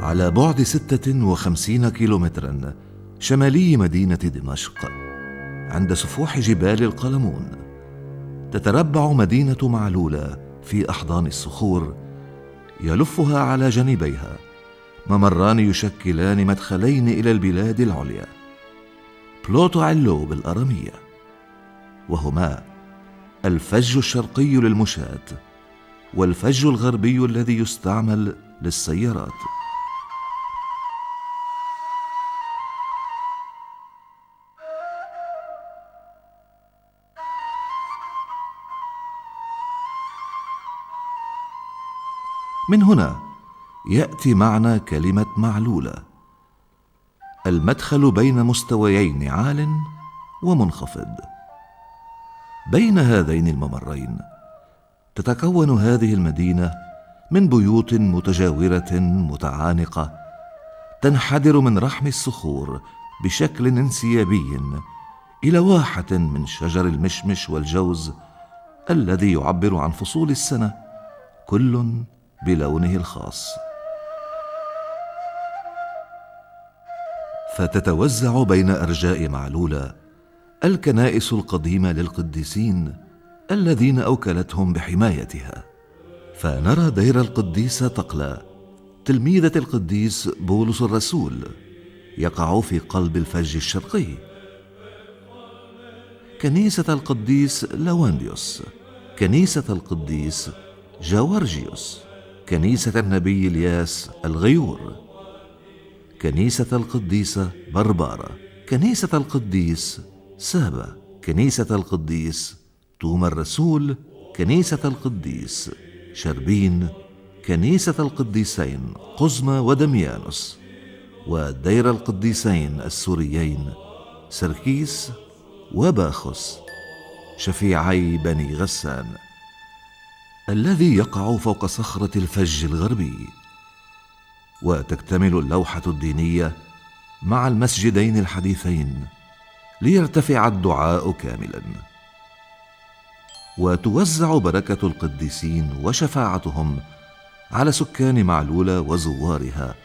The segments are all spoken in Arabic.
على بعد 56 كيلومترا شمالي مدينة دمشق عند سفوح جبال القلمون، تتربع مدينة معلولة في أحضان الصخور، يلفها على جانبيها ممران يشكلان مدخلين إلى البلاد العليا، بلوتو علو بالأرامية، وهما الفج الشرقي للمشاة والفج الغربي الذي يستعمل للسيارات. من هنا يأتي معنى كلمة معلولة، المدخل بين مستويين عال ومنخفض. بين هذين الممرين تتكون هذه المدينة من بيوت متجاورة متعانقة تنحدر من رحم الصخور بشكل انسيابي إلى واحة من شجر المشمش والجوز الذي يعبر عن فصول السنة، كل بلونه الخاص. فتتوزع بين أرجاء معلولة الكنائس القديمة للقديسين الذين أوكلتهم بحمايتها، فنرى دير القديسة تقلا تلميذة القديس بولس الرسول يقع في قلب الفج الشرقي، كنيسة القديس لوانديوس، كنيسة القديس جاورجيوس، كنيسة النبي الياس الغيور، كنيسة القديسة بربارة، كنيسة القديس سابا، كنيسة القديس توما الرسول، كنيسة القديس شربين، كنيسة القديسين قزمة ودميانوس، ودير القديسين السوريين سركيس وباخس شفيعي بني غسان، الذي يقع فوق صخرة الفج الغربي. وتكتمل اللوحة الدينية مع المسجدين الحديثين ليرتفع الدعاء كاملا، وتوزع بركة القديسين وشفاعتهم على سكان معلولة وزوارها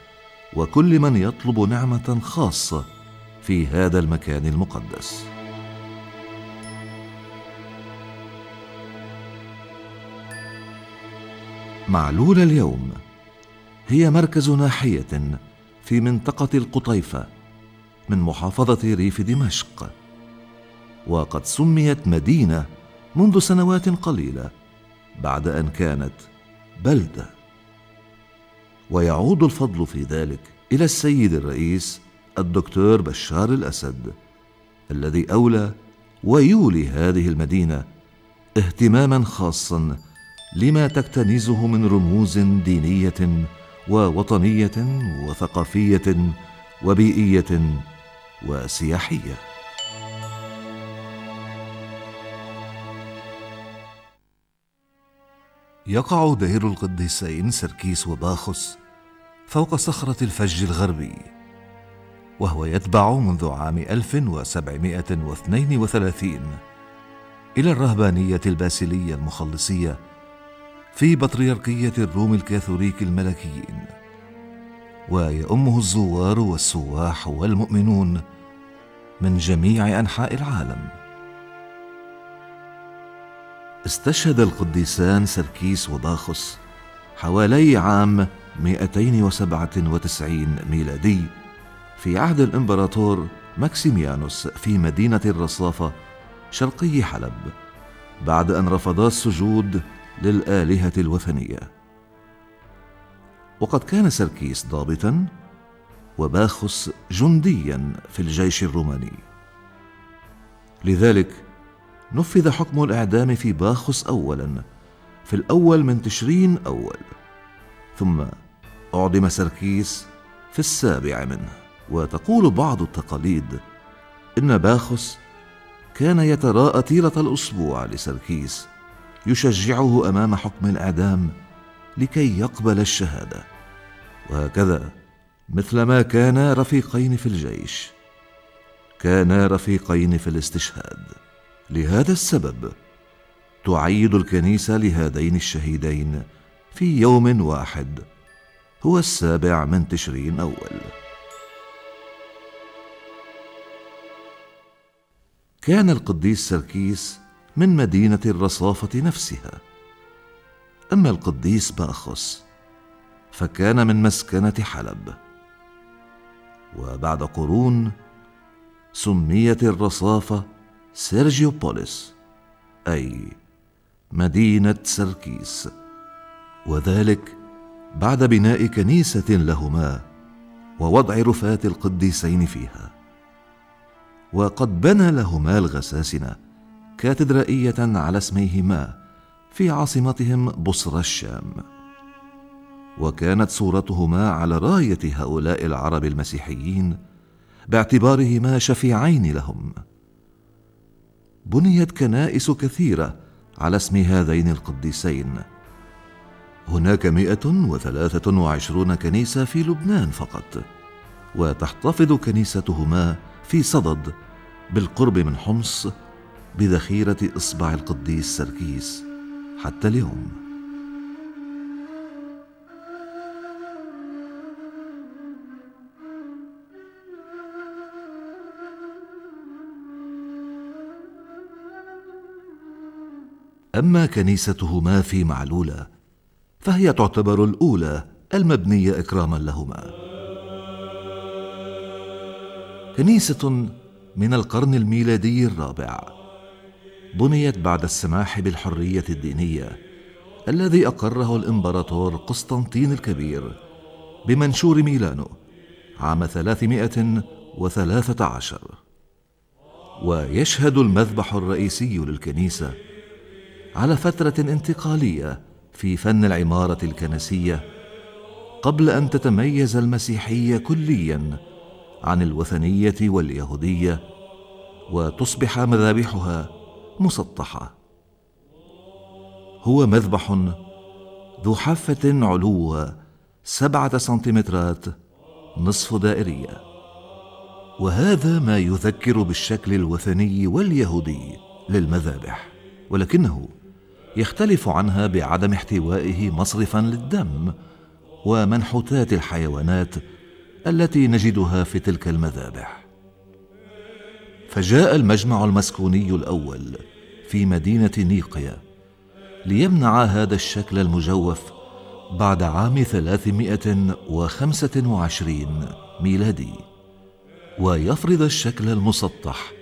وكل من يطلب نعمة خاصة في هذا المكان المقدس. معلولة اليوم هي مركز ناحية في منطقة القطيفة من محافظة ريف دمشق، وقد سميت مدينة منذ سنوات قليلة بعد أن كانت بلدة، ويعود الفضل في ذلك إلى السيد الرئيس الدكتور بشار الأسد، الذي أولى ويولي هذه المدينة اهتماما خاصا لما تكتنزه من رموز دينية ووطنية وثقافية وبيئية وسياحية. يقع دير القديسين سركيس وباخس فوق صخرة الفج الغربي، وهو يتبع منذ عام 1732 إلى الرهبانية الباسيلية المخلصية في بطريركية الروم الكاثوليك الملكيين، ويؤمه الزوار والسواح والمؤمنون من جميع أنحاء العالم. استشهد القديسان سركيس وباخس حوالي عام 297 ميلادي في عهد الإمبراطور ماكسيميانوس في مدينة الرصافة شرقي حلب، بعد أن رفضا السجود للآلهة الوثنية. وقد كان سركيس ضابطا وباخس جنديا في الجيش الروماني، لذلك نفذ حكم الإعدام في باخس أولا في الأول من تشرين أول، ثم أعدم سركيس في السابع منه. وتقول بعض التقاليد إن باخس كان يتراءى طيلة الأسبوع لسركيس يشجعه أمام حكم الإعدام لكي يقبل الشهادة، وهكذا مثلما كانا رفيقين في الجيش كانا رفيقين في الاستشهاد. لهذا السبب تعيد الكنيسة لهذين الشهيدين في يوم واحد هو 7 من تشرين أول. كان القديس سركيس من مدينة الرصافة نفسها، أما القديس باخوس فكان من مسكنة حلب. وبعد قرون سميت الرصافة سيرجيوبوليس، أي مدينة سركيس، وذلك بعد بناء كنيسة لهما ووضع رفات القديسين فيها. وقد بنى لهما الغساسنة كاتدرائية على اسميهما في عاصمتهم بصرى الشام، وكانت صورتهما على راية هؤلاء العرب المسيحيين باعتبارهما شفيعين لهم. بنيت كنائس كثيرة على اسم هذين القديسين. هناك 123 كنيسة في لبنان فقط، وتحتفظ كنيستهما في صدد بالقرب من حمص بذخيرة إصبع القديس سركيس حتى اليوم. أما كنيستهما في معلولة فهي تعتبر الأولى المبنية إكراما لهما. كنيسة من القرن الميلادي الرابع، بنيت بعد السماح بالحرية الدينية الذي أقره الإمبراطور قسطنطين الكبير بمنشور ميلانو عام 313. ويشهد المذبح الرئيسي للكنيسة على فترة انتقالية في فن العمارة الكنسية قبل أن تتميز المسيحية كلياً عن الوثنية واليهودية وتصبح مذابحها مسطحة. هو مذبح ذو حافة علوها 7 سنتيمترات نصف دائرية، وهذا ما يذكر بالشكل الوثني واليهودي للمذابح، ولكنه يختلف عنها بعدم احتوائه مصرفا للدم ومنحوتات الحيوانات التي نجدها في تلك المذابح. فجاء المجمع المسكوني الأول في مدينة نيقيا ليمنع هذا الشكل المجوف بعد عام 325 ميلادي، ويفرض الشكل المسطح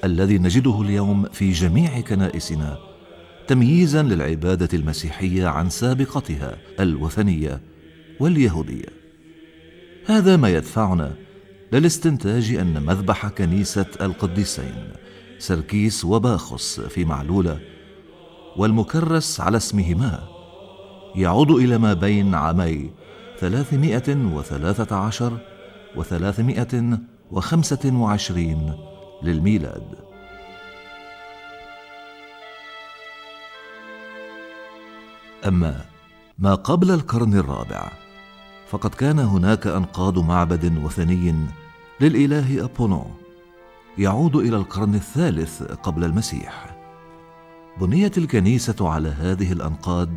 الذي نجده اليوم في جميع كنائسنا، تمييزا للعبادة المسيحية عن سابقتها الوثنية واليهودية. هذا ما يدفعنا للاستنتاج أن مذبح كنيسة القديسين سركيس وباخوس في معلولة والمكرس على اسمهما يعود إلى ما بين عامي 313 و 325 للميلاد. أما ما قبل القرن الرابع فقد كان هناك أنقاض معبد وثني للإله أبولون يعود إلى القرن الثالث قبل المسيح. بنيت الكنيسة على هذه الأنقاض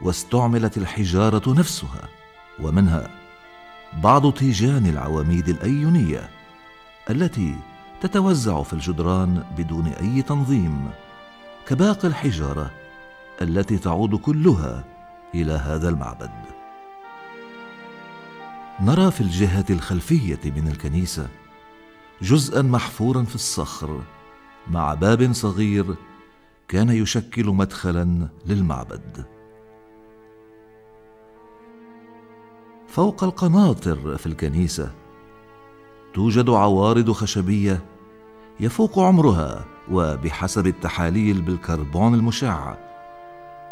واستعملت الحجارة نفسها، ومنها بعض تيجان العواميد الأيونية التي تتوزع في الجدران بدون أي تنظيم كباقي الحجارة التي تعود كلها إلى هذا المعبد. نرى في الجهة الخلفية من الكنيسة جزءا محفورا في الصخر مع باب صغير كان يشكل مدخلا للمعبد. فوق القناطر في الكنيسة توجد عوارض خشبية يفوق عمرها وبحسب التحاليل بالكربون المشع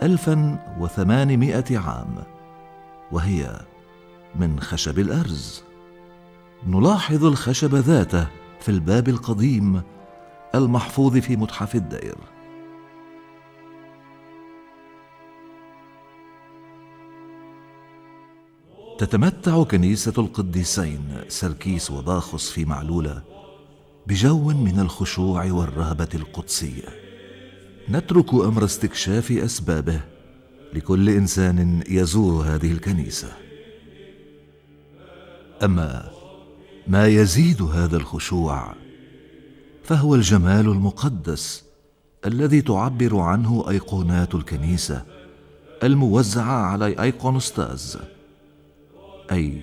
1800 عام، وهي من خشب الأرز. نلاحظ الخشب ذاته في الباب القديم المحفوظ في متحف الدير. تتمتع كنيسة القديسين سركيس وباخوس في معلولة بجو من الخشوع والرهبة القدسية. نترك أمر استكشاف أسبابه لكل إنسان يزور هذه الكنيسة. أما ما يزيد هذا الخشوع فهو الجمال المقدس الذي تعبر عنه أيقونات الكنيسة الموزعة على أيقونوستاز، أي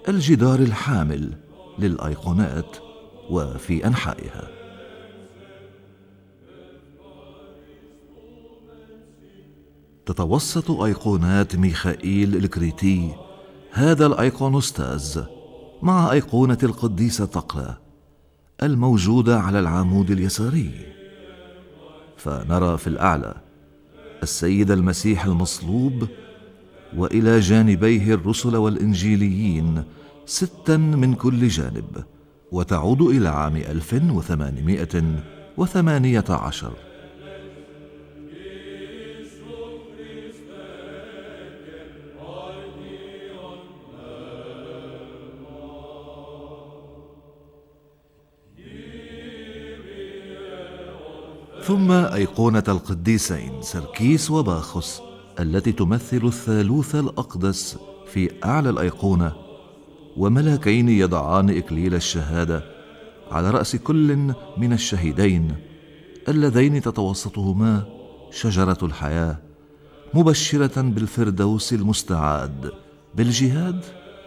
الجدار الحامل للأيقونات وفي أنحائها. تتوسط أيقونات ميخائيل الكريتي هذا الأيقونوستاز مع أيقونة القديسة تقلا الموجودة على العمود اليساري، فنرى في الأعلى السيد المسيح المصلوب، وإلى جانبيه الرسل والإنجيليين 6 من كل جانب، وتعود إلى عام 1818. ثم أيقونة القديسين سركيس وباخوس التي تمثل الثالوث الأقدس في أعلى الأيقونة، وملاكين يضعان إكليل الشهادة على رأس كل من الشهيدين اللذين تتوسطهما شجرة الحياة، مبشرة بالفردوس المستعاد بالجهاد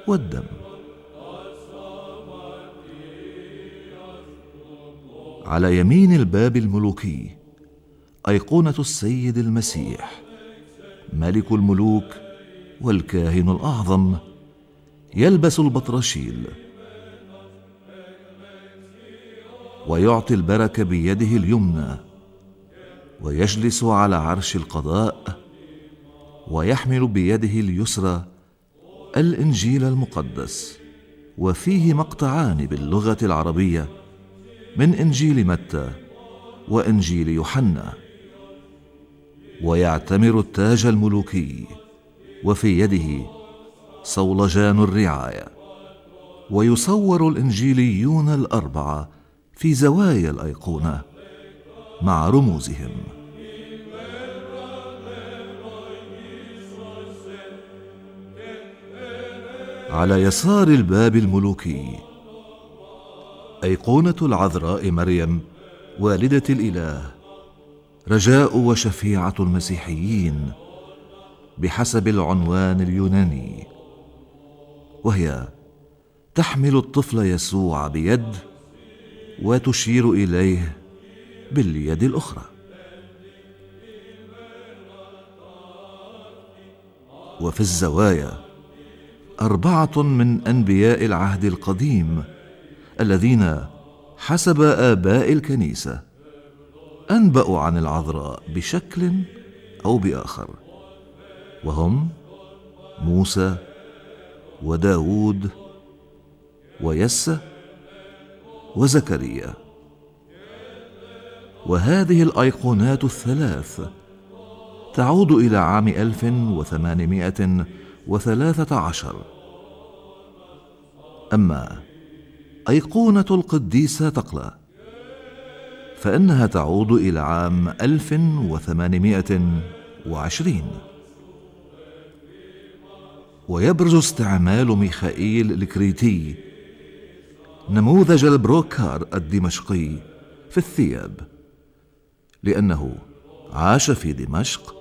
والدم. على يمين الباب الملوكي أيقونة السيد المسيح ملك الملوك والكاهن الأعظم، يلبس البطرشيل ويعطي البركة بيده اليمنى، ويجلس على عرش القضاء، ويحمل بيده اليسرى الإنجيل المقدس، وفيه مقطعان باللغة العربية من إنجيل متى وإنجيل يوحنا، ويعتمر التاج الملوكي، وفي يده صولجان الرعاية، ويصور الإنجيليون 4 في زوايا الأيقونة مع رموزهم. على يسار الباب الملوكي أيقونة العذراء مريم والدة الإله، رجاء وشفيعة المسيحيين بحسب العنوان اليوناني، وهي تحمل الطفل يسوع بيد وتشير إليه باليد الأخرى. وفي الزوايا 4 من أنبياء العهد القديم الذين حسب آباء الكنيسة أنبأوا عن العذراء بشكل أو بآخر، وهم موسى وداود ويسى وزكريا. وهذه الأيقونات الثلاث تعود إلى عام 1813. أما أيقونة القديسة تقلا فإنها تعود إلى عام 1820. ويبرز استعمال ميخائيل الكريتي نموذج البروكار الدمشقي في الثياب، لأنه عاش في دمشق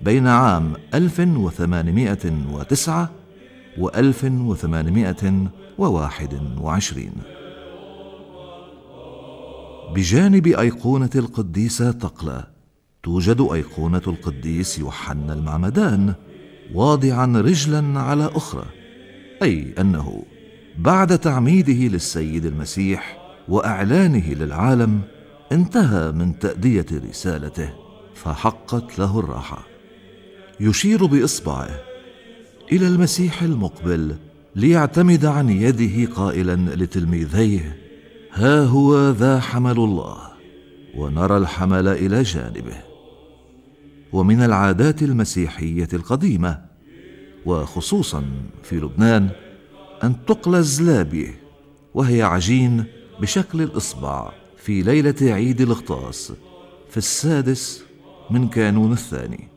بين عام 1809 و 1821. بجانب أيقونة القديسة تقلا توجد أيقونة القديس يوحنا المعمدان واضعا رجلا على أخرى، أي أنه بعد تعميده للسيد المسيح وإعلانه للعالم انتهى من تأدية رسالته فحقت له الراحة. يشير بإصبعه إلى المسيح المقبل ليعتمد عن يده قائلا لتلميذيه: ها هو ذا حمل الله، ونرى الحمل إلى جانبه. ومن العادات المسيحية القديمة وخصوصا في لبنان أن تقلى الزلابية، وهي عجين بشكل الإصبع، في ليلة عيد الغطاس في 6 من كانون الثاني،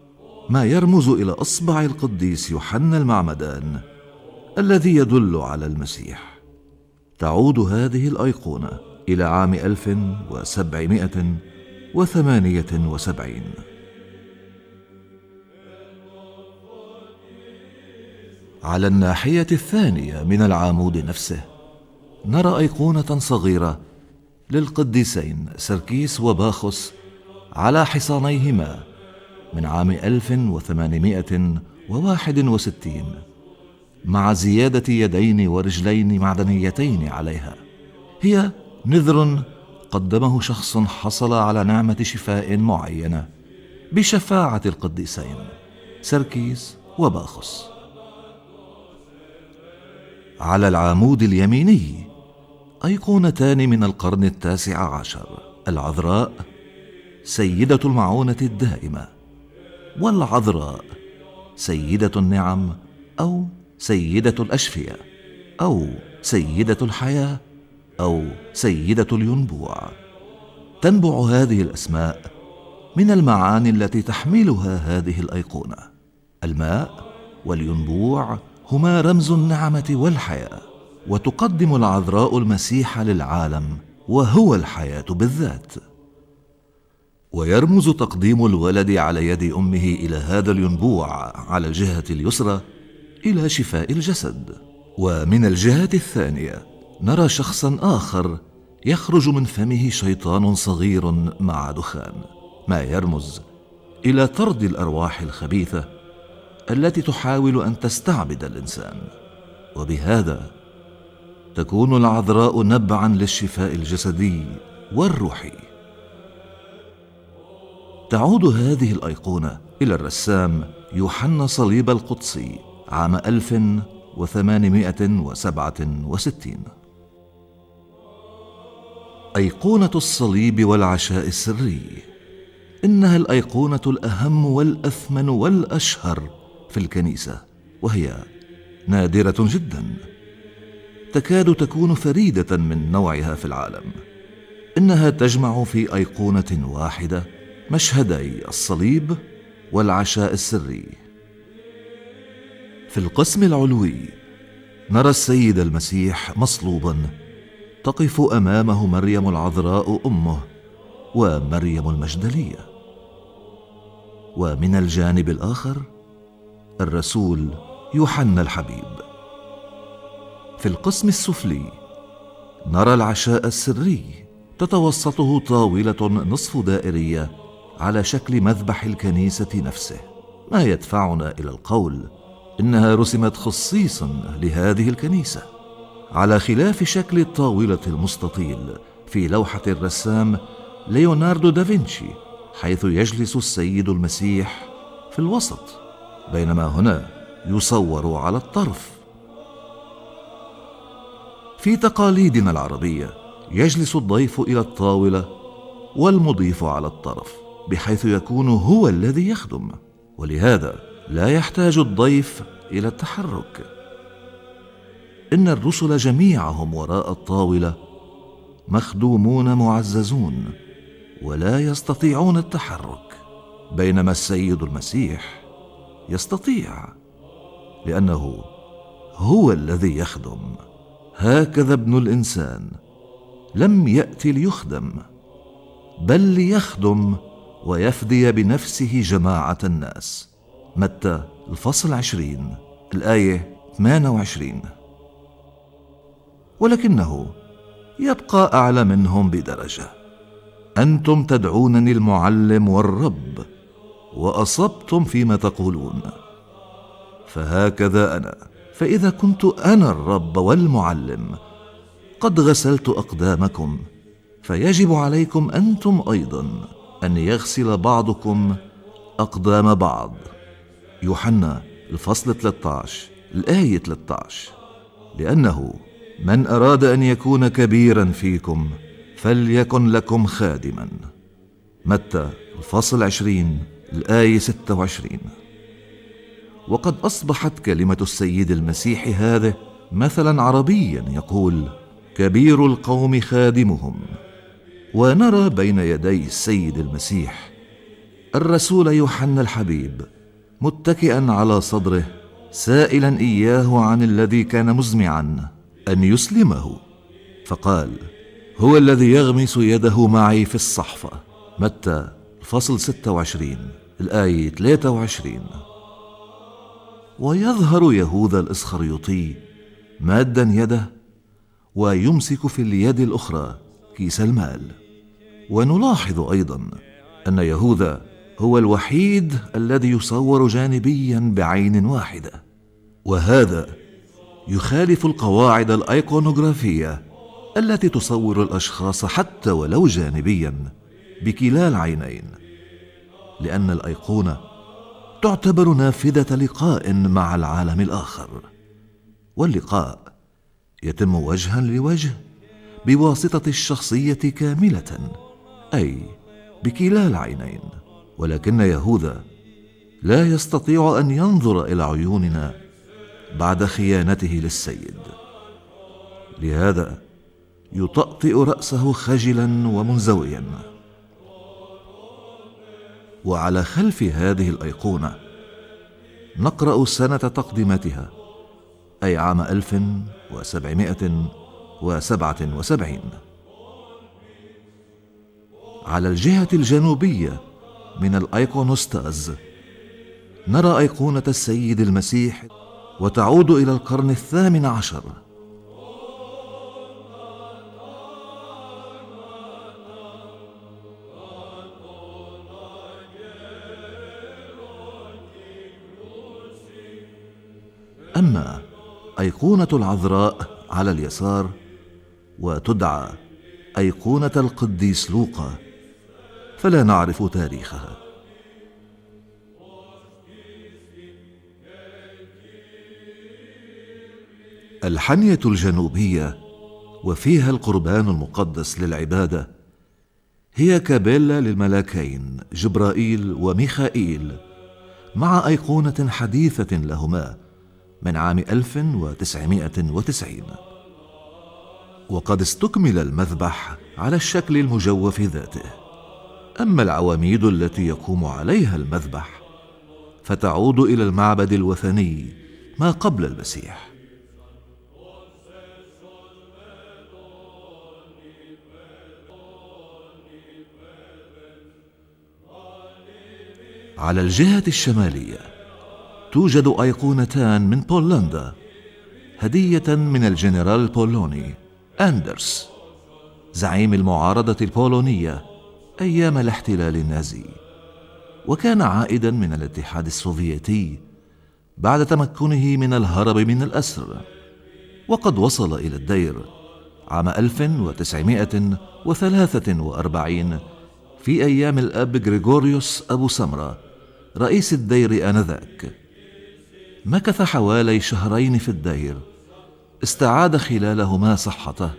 ما يرمز إلى إصبع القديس يوحنا المعمدان الذي يدل على المسيح. تعود هذه الأيقونة إلى عام 1778. على الناحية الثانية من العمود نفسه نرى أيقونة صغيرة للقديسين سركيس وباخوس على حصانيهما من عام 1861 مع زيادة يدين ورجلين معدنيتين عليها. هي نذر قدمه شخص حصل على نعمة شفاء معينة بشفاعة القديسين سركيس وباخوس. على العمود اليميني أيقونتان من القرن 19، العذراء سيدة المعونة الدائمة، والعذراء سيدة النعم أو سيدة الأشفية أو سيدة الحياة أو سيدة الينبوع. تنبع هذه الأسماء من المعاني التي تحملها هذه الأيقونة. الماء والينبوع هما رمز النعمة والحياة، وتقدم العذراء المسيح للعالم وهو الحياة بالذات. ويرمز تقديم الولد على يد أمه إلى هذا الينبوع على الجهة اليسرى إلى شفاء الجسد. ومن الجهة الثانية نرى شخصا آخر يخرج من فمه شيطان صغير مع دخان، ما يرمز إلى طرد الأرواح الخبيثة التي تحاول أن تستعبد الإنسان. وبهذا تكون العذراء نبعا للشفاء الجسدي والروحي. تعود هذه الأيقونة إلى الرسام يوحنا صليب القدسي عام 1867. أيقونة الصليب والعشاء السري، إنها الأيقونة الأهم والأثمن والأشهر في الكنيسة، وهي نادرة جدا، تكاد تكون فريدة من نوعها في العالم. إنها تجمع في أيقونة واحدة مشهدي الصليب والعشاء السري. في القسم العلوي نرى السيد المسيح مصلوبا، تقف أمامه مريم العذراء أمه ومريم المجدلية، ومن الجانب الآخر الرسول يوحنا الحبيب. في القسم السفلي نرى العشاء السري، تتوسطه طاولة نصف دائرية على شكل مذبح الكنيسة نفسه، ما يدفعنا إلى القول إنها رسمت خصيصا لهذه الكنيسة، على خلاف شكل الطاولة المستطيل في لوحة الرسام ليوناردو دافنشي، حيث يجلس السيد المسيح في الوسط، بينما هنا يصور على الطرف. في تقاليدنا العربية يجلس الضيف إلى الطاولة والمضيف على الطرف، بحيث يكون هو الذي يخدم، ولهذا لا يحتاج الضيف إلى التحرك. إن الرسل جميعهم وراء الطاولة مخدومون معززون ولا يستطيعون التحرك، بينما السيد المسيح يستطيع، لأنه هو الذي يخدم. هكذا ابن الإنسان لم يأتي ليخدم، بل ليخدم ويفدي بنفسه جماعة الناس. متى الفصل 20 الآية 28. ولكنه يبقى أعلى منهم بدرجة. أنتم تدعونني المعلم والرب، وأصبتم فيما تقولون، فهكذا أنا. فإذا كنت أنا الرب والمعلم قد غسلت أقدامكم، فيجب عليكم أنتم أيضا أن يغسل بعضكم أقدام بعض. يوحنا الفصل 13 الآية 13. لأنه من أراد أن يكون كبيرا فيكم فليكن لكم خادما. متى الفصل 20 الآية 26. وقد أصبحت كلمة السيد المسيح هذا مثلا عربيا يقول: كبير القوم خادمهم. ونرى بين يدي السيد المسيح الرسول يوحنا الحبيب متكئا على صدره سائلا إياه عن الذي كان مزمعا أن يسلمه، فقال: هو الذي يغمس يده معي في الصحفة. متى فصل 26 الآية 23. ويظهر يهوذا الإسخريوطي مادا يده ويمسك في اليد الأخرى كيس المال. ونلاحظ أيضا أن يهوذا هو الوحيد الذي يصور جانبيا بعين واحدة، وهذا يخالف القواعد الأيقونوغرافية التي تصور الأشخاص حتى ولو جانبيا بكلا العينين، لأن الأيقونة تعتبر نافذة لقاء مع العالم الآخر، واللقاء يتم وجها لوجه بواسطة الشخصية كاملة، أي بكلا العينين. ولكن يهوذا لا يستطيع أن ينظر إلى عيوننا بعد خيانته للسيد، لهذا يطأطئ رأسه خجلا ومنزويا. وعلى خلف هذه الأيقونة نقرأ سنة تقديمتها، أي عام 1777. على الجهة الجنوبية من الأيقونوستاز نرى أيقونة السيد المسيح، وتعود إلى القرن 18. أما أيقونة العذراء على اليسار، وتدعى أيقونة القديس لوقا، فلا نعرف تاريخها. الحنية الجنوبية وفيها القربان المقدس للعبادة هي كابيلا للملاكين جبرائيل وميخائيل، مع أيقونة حديثة لهما من عام 1990. وقد استكمل المذبح على الشكل المجوف ذاته. أما العواميد التي يقوم عليها المذبح فتعود إلى المعبد الوثني ما قبل المسيح. على الجهة الشمالية توجد أيقونتان من بولندا، هدية من الجنرال البولوني أندرس، زعيم المعارضة البولونية أيام الاحتلال النازي، وكان عائدا من الاتحاد السوفيتي بعد تمكنه من الهرب من الأسر، وقد وصل إلى الدير عام 1943 في أيام الأب غريغوريوس أبو سمرة رئيس الدير آنذاك. مكث حوالي شهرين في الدير، استعاد خلالهما صحته،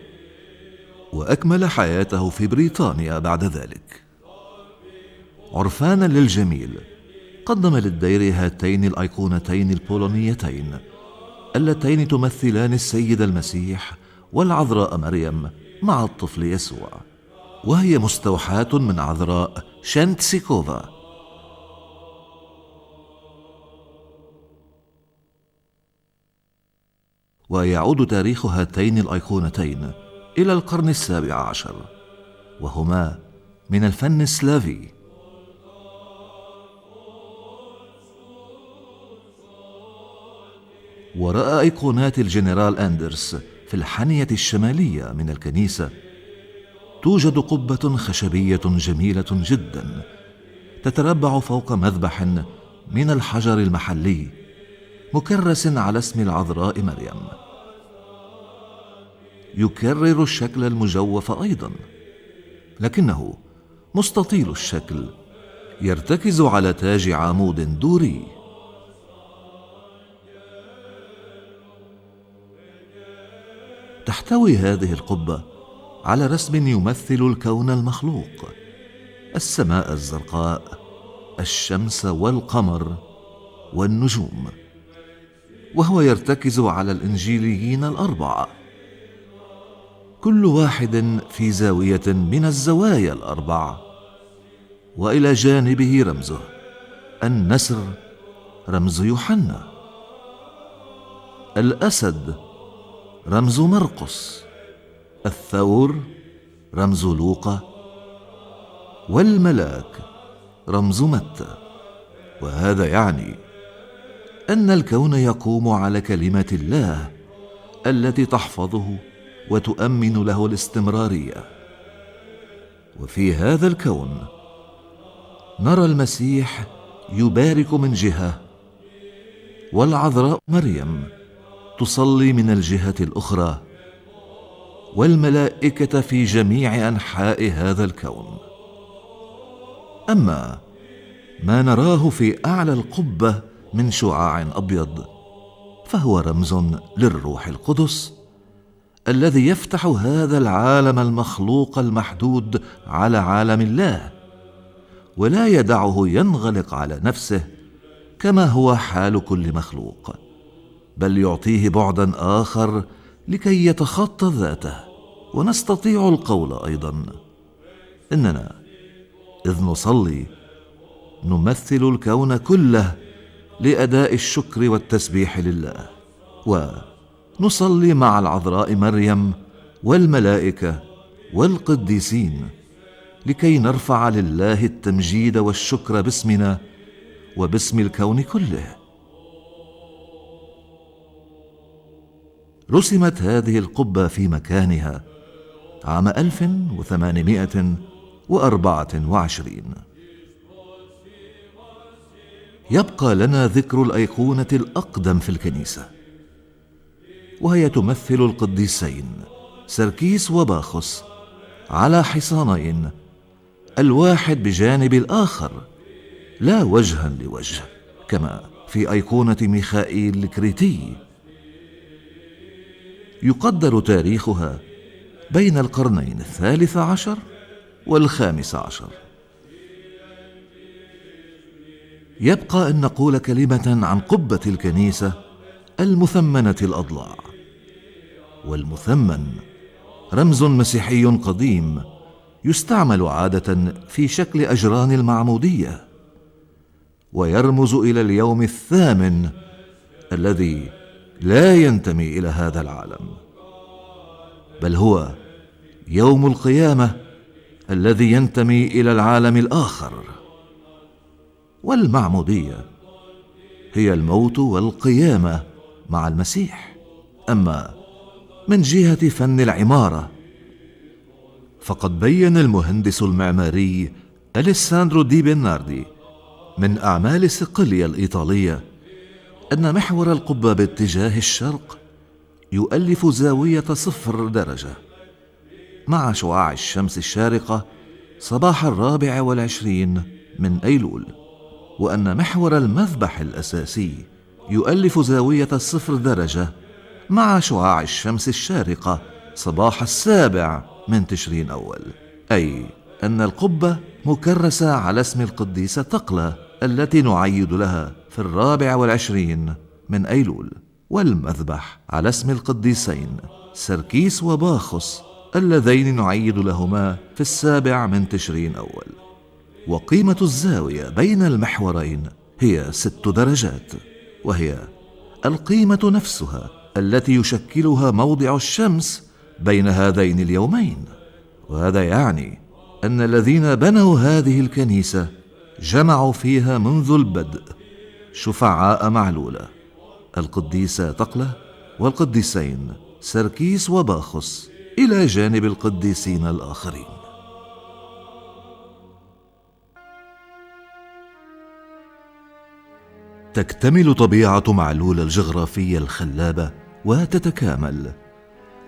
وأكمل حياته في بريطانيا بعد ذلك. عرفانا للجميل قدم للدير هاتين الأيقونتين البولونيتين اللتين تمثلان السيد المسيح والعذراء مريم مع الطفل يسوع، وهي مستوحاة من عذراء شانتسيكوفا. ويعود تاريخ هاتين الأيقونتين إلى القرن 17، وهما من الفن السلافي. ورأى أيقونات الجنرال أندرس في الحانية الشمالية من الكنيسة توجد قبة خشبية جميلة جدا تتربع فوق مذبح من الحجر المحلي مكرس على اسم العذراء مريم، يكرر الشكل المجوف أيضا، لكنه مستطيل الشكل يرتكز على تاج عمود دوري. تحتوي هذه القبة على رسم يمثل الكون المخلوق، السماء الزرقاء، الشمس والقمر والنجوم، وهو يرتكز على الإنجيليين الأربعة، كل واحد في زاوية من الزوايا الأربع، وإلى جانبه رمزه النسر، رمز يوحنا، الأسد رمز مرقس، الثور رمز لوقا، والملاك رمز متى. وهذا يعني أن الكون يقوم على كلمة الله التي تحفظه وتؤمن له الاستمرارية. وفي هذا الكون نرى المسيح يبارك من جهة، والعذراء مريم تصلي من الجهة الأخرى، والملائكة في جميع أنحاء هذا الكون. أما ما نراه في أعلى القبة من شعاع أبيض فهو رمز للروح القدس الذي يفتح هذا العالم المخلوق المحدود على عالم الله، ولا يدعه ينغلق على نفسه كما هو حال كل مخلوق، بل يعطيه بعدا آخر لكي يتخطى ذاته. ونستطيع القول أيضا إننا إذ نصلي نمثل الكون كله لأداء الشكر والتسبيح لله، ونصلي مع العذراء مريم والملائكة والقديسين لكي نرفع لله التمجيد والشكر باسمنا وباسم الكون كله. رسمت هذه القبة في مكانها عام 1824. يبقى لنا ذكر الأيقونة الأقدم في الكنيسة، وهي تمثل القديسين سركيس وباخوس على حصانين، الواحد بجانب الآخر لا وجها لوجه، كما في أيقونة ميخائيل الكريتي. يقدر تاريخها بين القرنين 13 و15. يبقى أن نقول كلمة عن قبة الكنيسة المثمنة الأضلاع. والمثمن رمز مسيحي قديم يستعمل عادة في شكل أجران المعمودية، ويرمز إلى اليوم الثامن الذي لا ينتمي إلى هذا العالم، بل هو يوم القيامة الذي ينتمي إلى العالم الآخر. والمعمودية هي الموت والقيامة مع المسيح. أما من جهة فن العمارة فقد بين المهندس المعماري أليساندرو دي بناردي من أعمال صقلية الإيطالية أن محور القبة باتجاه الشرق يؤلف زاوية 0 درجة مع شعاع الشمس الشارقة صباح 24 من أيلول، وأن محور المذبح الأساسي يؤلف زاوية 0 درجة مع شعاع الشمس الشارقة صباح 7 من تشرين أول، أي أن القبة مكرسة على اسم القديسة تقلة التي نعيد لها في 24 من أيلول، والمذبح على اسم القديسين سركيس وباخوس اللذين نعيد لهما في 7 من تشرين أول. وقيمة الزاوية بين المحورين هي 6 درجات، وهي القيمة نفسها التي يشكلها موضع الشمس بين هذين اليومين. وهذا يعني أن الذين بنوا هذه الكنيسة جمعوا فيها منذ البدء شفعاء معلولة، القديسة تقلة والقديسين سركيس وباخوس، إلى جانب القديسين الآخرين. تكتمل طبيعة معلول الجغرافية الخلابة وتتكامل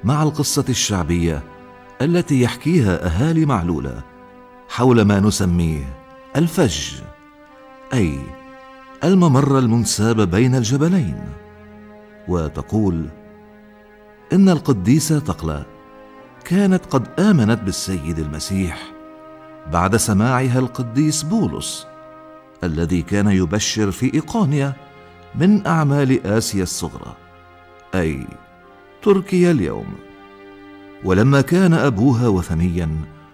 مع القصة الشعبية التي يحكيها أهالي معلولة حول ما نسميه الفج، أي الممر المنساب بين الجبلين. وتقول إن القديسة تقلة كانت قد آمنت بالسيد المسيح بعد سماعها القديس بولس الذي كان يبشر في إيقونيا من أعمال آسيا الصغرى، أي تركيا اليوم. ولما كان أبوها وثنيا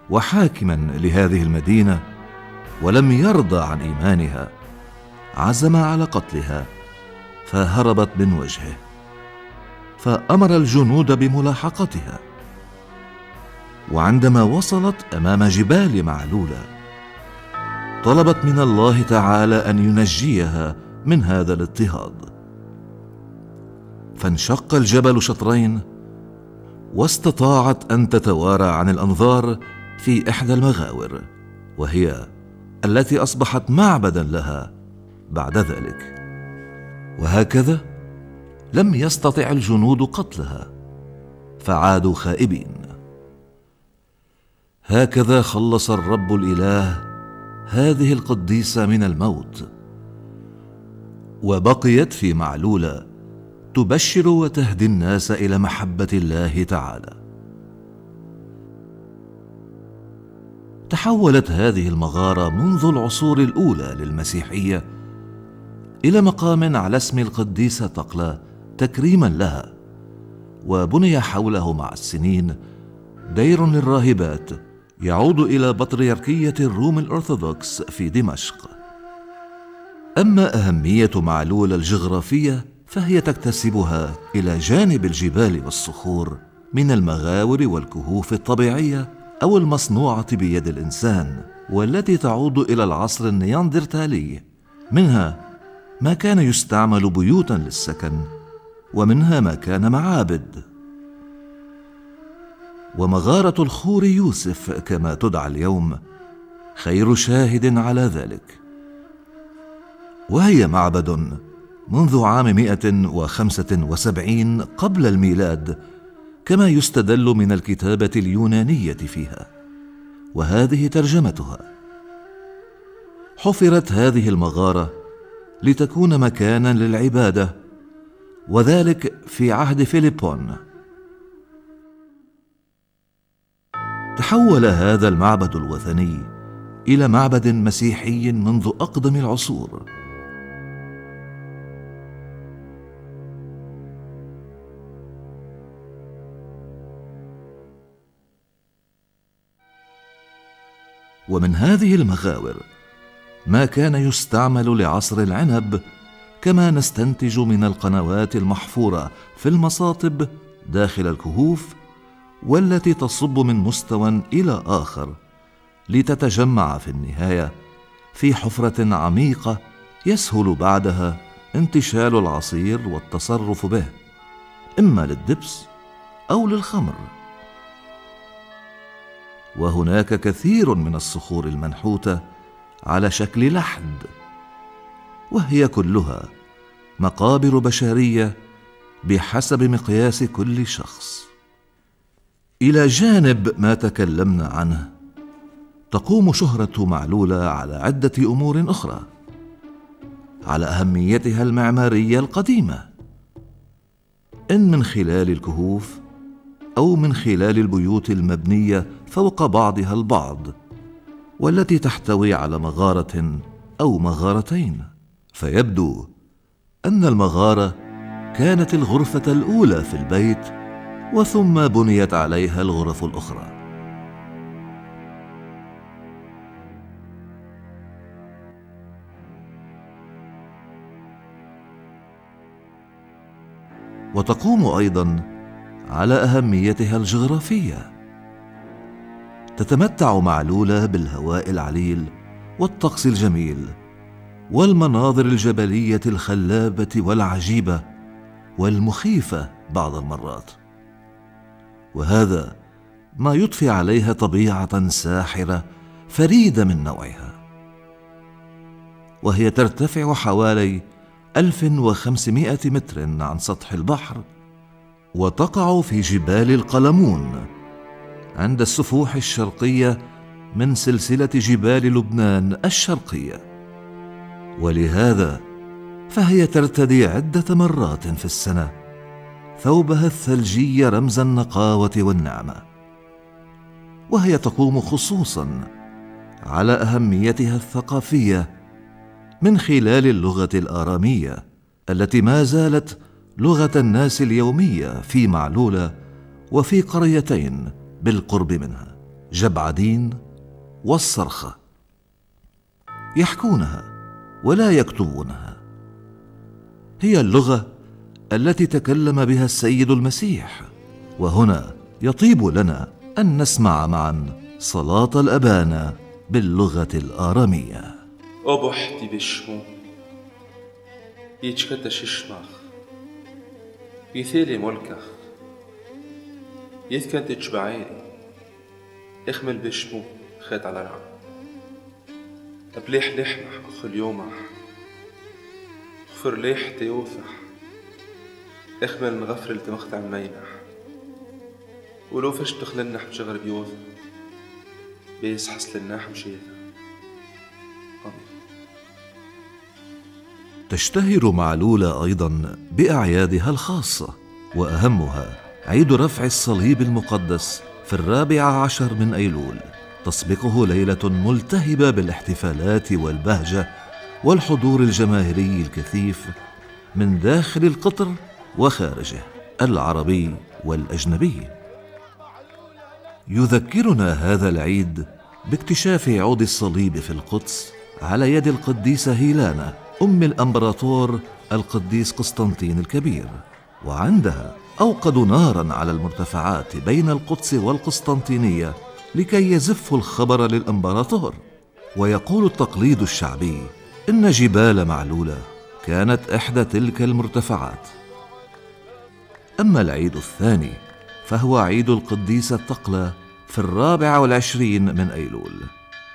وحاكما لهذه المدينة ولم يرضى عن إيمانها عزم على قتلها، فهربت من وجهه. فأمر الجنود بملاحقتها. وعندما وصلت أمام جبال معلولة طلبت من الله تعالى أن ينجيها من هذا الاضطهاد، فانشق الجبل شطرين، واستطاعت أن تتوارى عن الأنظار في إحدى المغاور، وهي التي أصبحت معبدا لها بعد ذلك. وهكذا لم يستطع الجنود قتلها، فعادوا خائبين. هكذا خلص الرب الإله هذه القديسة من الموت، وبقيت في معلولة تبشر وتهدي الناس إلى محبة الله تعالى. تحولت هذه المغارة منذ العصور الأولى للمسيحية إلى مقام على اسم القديسة تقلا تكريما لها، وبني حوله مع السنين دير للراهبات يعود إلى بطريركية الروم الأرثوذكس في دمشق. أما أهمية معلولة الجغرافية فهي تكتسبها إلى جانب الجبال والصخور من المغاور والكهوف الطبيعية أو المصنوعة بيد الإنسان، والتي تعود إلى العصر النياندرتالي. منها ما كان يستعمل بيوتا للسكن، ومنها ما كان معابد. ومغارة الخور يوسف كما تدعى اليوم خير شاهد على ذلك، وهي معبد منذ عام 175 قبل الميلاد كما يستدل من الكتابة اليونانية فيها، وهذه ترجمتها. حفرت هذه المغارة لتكون مكانا للعبادة، وذلك في عهد فيليبون. تحول هذا المعبد الوثني إلى معبد مسيحي منذ أقدم العصور. ومن هذه المغاور ما كان يستعمل لعصر العنب، كما نستنتج من القنوات المحفورة في المصاطب داخل الكهوف، والتي تصب من مستوى إلى آخر لتتجمع في النهاية في حفرة عميقة يسهل بعدها انتشال العصير والتصرف به، إما للدبس أو للخمر. وهناك كثير من الصخور المنحوتة على شكل لحد، وهي كلها مقابر بشرية بحسب مقياس كل شخص. إلى جانب ما تكلمنا عنه، تقوم شهرة معلولة على عدة أمور أخرى، على أهميتها المعمارية القديمة، إن من خلال الكهوف أو من خلال البيوت المبنية فوق بعضها البعض، والتي تحتوي على مغارة أو مغارتين. فيبدو أن المغارة كانت الغرفة الأولى في البيت، وثم بنيت عليها الغرف الأخرى. وتقوم أيضاً على أهميتها الجغرافية. تتمتع معلولة بالهواء العليل والطقس الجميل والمناظر الجبلية الخلابة والعجيبة والمخيفة بعض المرات، وهذا ما يضفي عليها طبيعة ساحرة فريدة من نوعها. وهي ترتفع حوالي 1500 متر عن سطح البحر، وتقع في جبال القلمون عند السفوح الشرقية من سلسلة جبال لبنان الشرقية، ولهذا فهي ترتدي عدة مرات في السنة ثوبها الثلجي رمز النقاوة والنعمة. وهي تقوم خصوصا على أهميتها الثقافية من خلال اللغة الآرامية، التي ما زالت لغة الناس اليومية في معلولة وفي قريتين بالقرب منها، جبعدين والصرخة. يحكونها ولا يكتبونها. هي اللغة التي تكلم بها السيد المسيح. وهنا يطيب لنا أن نسمع معا صلاة الأبانا باللغة الآرامية. أبحتي بشمو يتشكد ششمخ يثيلي ملكخ يتكد تشبعيري اخمل بشمو خيط على رعب أبليح لحمح أخل يومح غفر ليح تيوفح اخمل نغفر التمخت عن مينح ولو فش تخلنح بشغر بيوث بيس حصل الناح مشيثة. تشتهر معلولة أيضا بأعيادها الخاصة، وأهمها عيد رفع الصليب المقدس في 14 من أيلول، تسبقه ليلة ملتهبة بالاحتفالات والبهجة والحضور الجماهيري الكثيف من داخل القطر وخارجه العربي والأجنبي. يذكرنا هذا العيد باكتشاف عود الصليب في القدس على يد القديسة هيلانا أم الأمبراطور القديس قسطنطين الكبير، وعندها أوقدوا ناراً على المرتفعات بين القدس والقسطنطينية لكي يزفوا الخبر للإمبراطور. ويقول التقليد الشعبي إن جبال معلولة كانت إحدى تلك المرتفعات. أما العيد الثاني فهو عيد القديسة التقلة في 24 من أيلول،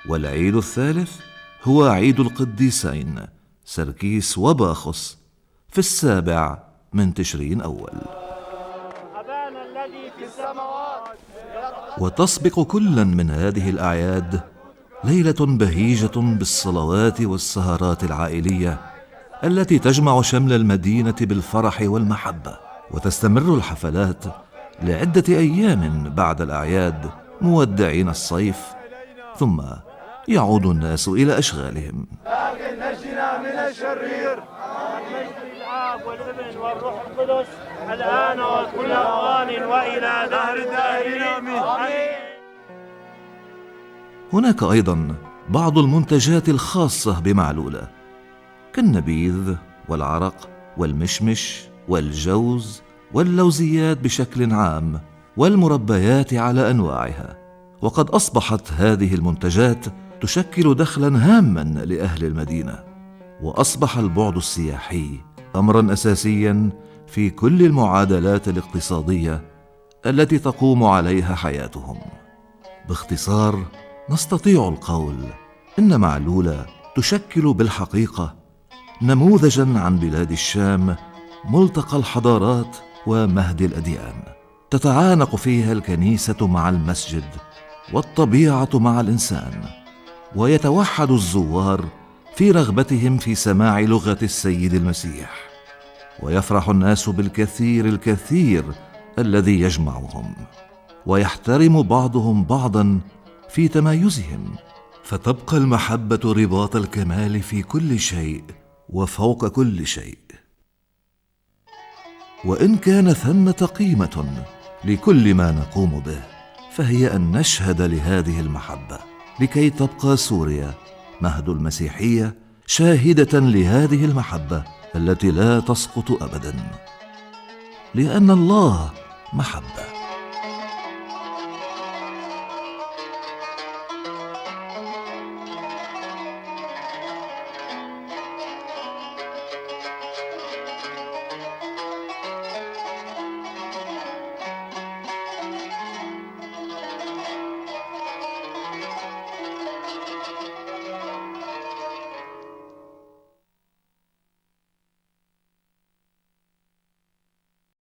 والعيد الثالث هو عيد القديسين سركيس وباخس في 7 من تشرين أول. أبانا الذي في السماوات. وتسبق كل من هذه الأعياد ليلة بهيجة بالصلوات والسهرات العائلية التي تجمع شمل المدينة بالفرح والمحبة، وتستمر الحفلات لعدة أيام بعد الأعياد مودعين الصيف، ثم يعود الناس إلى أشغالهم. لكن نجنا من الشرير. المجد للآب والابن والروح القدس الآن وكل أوان وإلى دهر الداهرين آمين. هناك أيضا بعض المنتجات الخاصة بمعلولة كالنبيذ والعرق والمشمش والجوز واللوزيات بشكل عام والمربيات على أنواعها. وقد أصبحت هذه المنتجات تشكل دخلا هاما لأهل المدينة، وأصبح البعد السياحي أمرا أساسيا في كل المعادلات الاقتصادية التي تقوم عليها حياتهم. باختصار نستطيع القول إن معلولة تشكل بالحقيقة نموذجا عن بلاد الشام، ملتقى الحضارات ومهد الأديان، تتعانق فيها الكنيسة مع المسجد والطبيعة مع الإنسان، ويتوحد الزوار في رغبتهم في سماع لغة السيد المسيح، ويفرح الناس بالكثير الكثير الذي يجمعهم، ويحترم بعضهم بعضا في تمايزهم، فتبقى المحبة رباط الكمال في كل شيء وفوق كل شيء. وإن كان ثمة قيمة لكل ما نقوم به، فهي أن نشهد لهذه المحبة لكي تبقى سوريا مهد المسيحية شاهدة لهذه المحبة التي لا تسقط أبدا، لأن الله محبة.